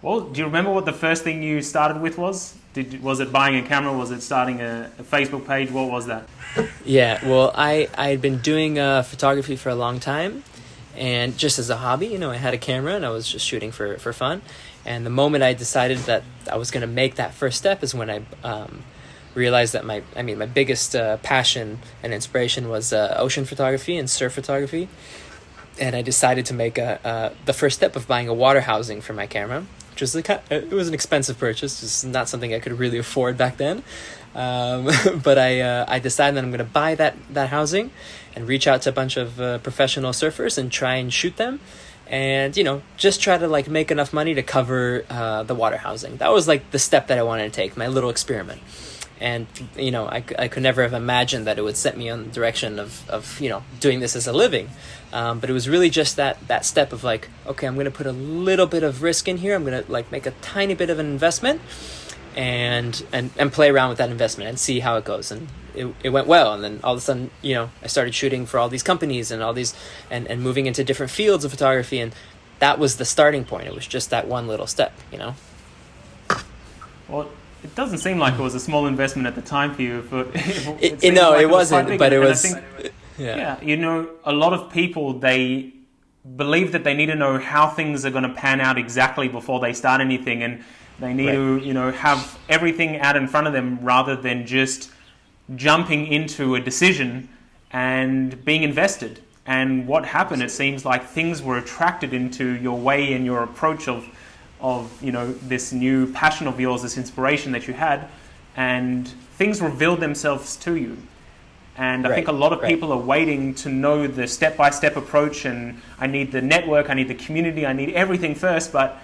Well, do you remember what the first thing you started with was? Was it buying a camera? Was it starting a Facebook page? What was that? Yeah, well, I had been doing photography for a long time, and just as a hobby, I had a camera and I was just shooting for fun. And the moment I decided that I was going to make that first step is when I realized that my biggest passion and inspiration was ocean photography and surf photography. And I decided to make the first step of buying a water housing for my camera, which was it was an expensive purchase. It's not something I could really afford back then. But I decided that I'm going to buy that housing and reach out to a bunch of professional surfers and try and shoot them. And, just try to like make enough money to cover the water housing. That was like the step that I wanted to take, my little experiment. And, I could never have imagined that it would set me on the direction of doing this as a living. But it was really just that step of like, okay, I'm going to put a little bit of risk in here. I'm going to like make a tiny bit of an investment and play around with that investment and see how it goes. And it went well. And then all of a sudden, I started shooting for all these companies and all these and moving into different fields of photography. And that was the starting point. It was just that one little step, Well, it doesn't seem like it was a small investment at the time for you. But it wasn't, but it was. Yeah, a lot of people, they believe that they need to know how things are going to pan out exactly before they start anything, and they need to, have everything out in front of them rather than just jumping into a decision and being invested. And what happened, it seems like things were attracted into your way and your approach of this new passion of yours, this inspiration that you had, and things revealed themselves to you. And I think a lot of people are waiting to know the step-by-step approach, and I need the network, I need the community, I need everything first, but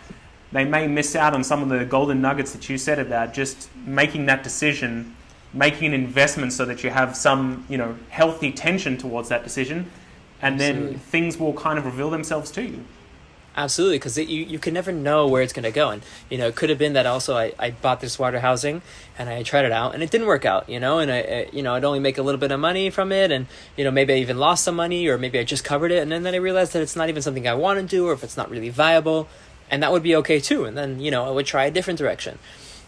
they may miss out on some of the golden nuggets that you said about just making that decision, making an investment so that you have some, healthy tension towards that decision, and then things will kind of reveal themselves to you. Absolutely, because you can never know where it's going to go. And, it could have been that also I bought this water housing and I tried it out and it didn't work out, and I'd only make a little bit of money from it. And, maybe I even lost some money, or maybe I just covered it. And then I realized that it's not even something I want to do, or if it's not really viable, and that would be okay too. And then, I would try a different direction.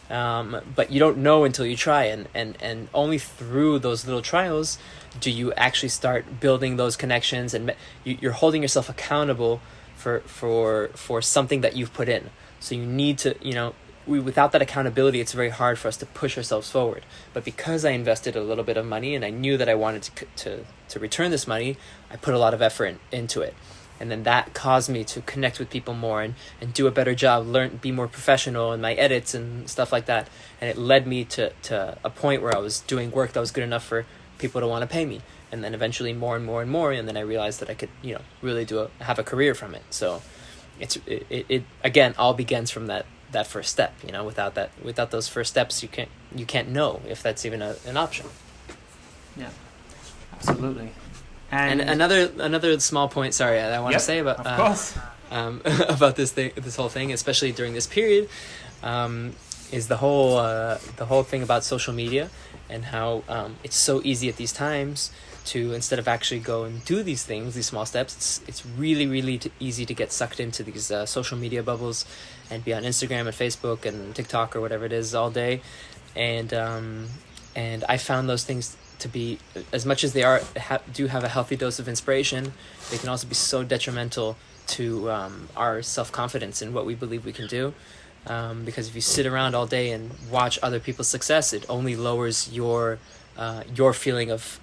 But you don't know until you try. And only through those little trials do you actually start building those connections, and you're holding yourself accountable for something that you've put in. So you need to, without that accountability, it's very hard for us to push ourselves forward. But because I invested a little bit of money and I knew that I wanted to return this money, I put a lot of effort into it. And then that caused me to connect with people more and do a better job, be more professional in my edits and stuff like that. And it led me to a point where I was doing work that was good enough for people to want to pay me. And then eventually more and more and more, and then I realized that I could, really have a career from it. So it again all begins from that first step. Without those first steps, you can't know if that's even an option. Yeah, absolutely. And another small point, sorry, that I want to say about of course. About this whole thing, especially during this period, is the whole thing about social media and how it's so easy at these times to, instead of actually go and do these things, these small steps, it's really, really easy to get sucked into these social media bubbles and be on Instagram and Facebook and TikTok or whatever it is all day. And I found those things to be, as much as they do have a healthy dose of inspiration, they can also be so detrimental to our self-confidence in what we believe we can do. Because if you sit around all day and watch other people's success, it only lowers your feeling of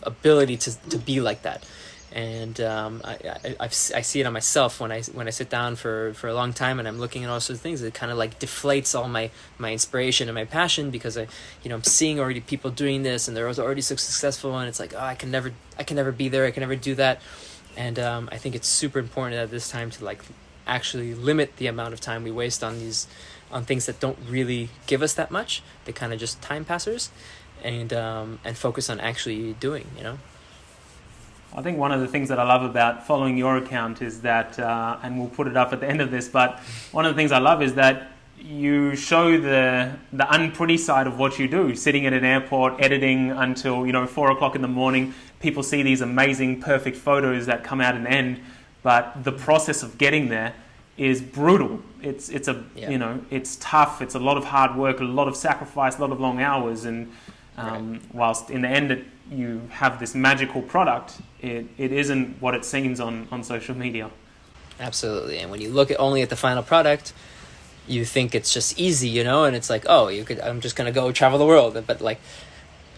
ability to be like that. And I see it on myself when I sit down for a long time and I'm looking at all sorts of things. It kind of like deflates all my inspiration and my passion, because I'm seeing already people doing this and they're already so successful, and it's like, oh, I can never be there, I can never do that. And I think it's super important at this time to like actually limit the amount of time we waste on things that don't really give us that much. They kind of just time passers, and focus on actually doing. I think one of the things that I love about following your account is that, and we'll put it up at the end of this, but one of the things I love is that you show the unpretty side of what you do, sitting at an airport, editing until 4:00 in the morning. People see these amazing, perfect photos that come out in the end, but the process of getting there is brutal. It's a Yeah. you know, it's tough. It's a lot of hard work, a lot of sacrifice, a lot of long hours, and whilst in the end you have this magical product, it isn't what it seems on social media. Absolutely. And when you look only at the final product, you think it's just easy, you know, and it's like, oh, I'm just gonna go travel the world, but like,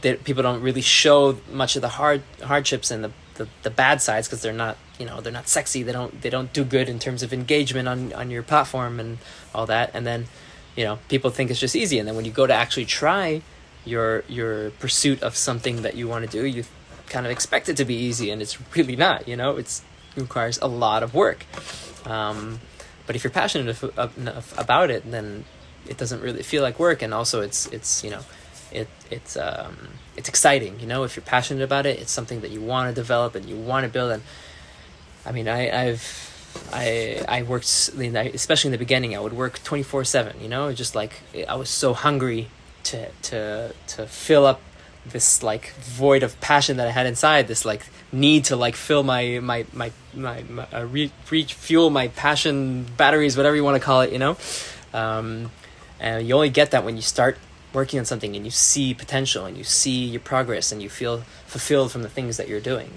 people don't really show much of the hardships and the bad sides, because they're not sexy. They don't do good in terms of engagement on your platform and all that. And then, people think it's just easy, and then when you go to actually try your pursuit of something that you want to do, you kind of expect it to be easy, and it's really not. It requires a lot of work. But if you're passionate enough about it, then it doesn't really feel like work, and also it's exciting. If you're passionate about it, it's something that you want to develop and you want to build. And I mean, I worked, especially in the beginning, I would work 24/7. Just like I was so hungry to fill up this like void of passion that I had inside, this like need to like fill my refuel my passion batteries, whatever you want to call it, and you only get that when you start working on something and you see potential and you see your progress and you feel fulfilled from the things that you're doing.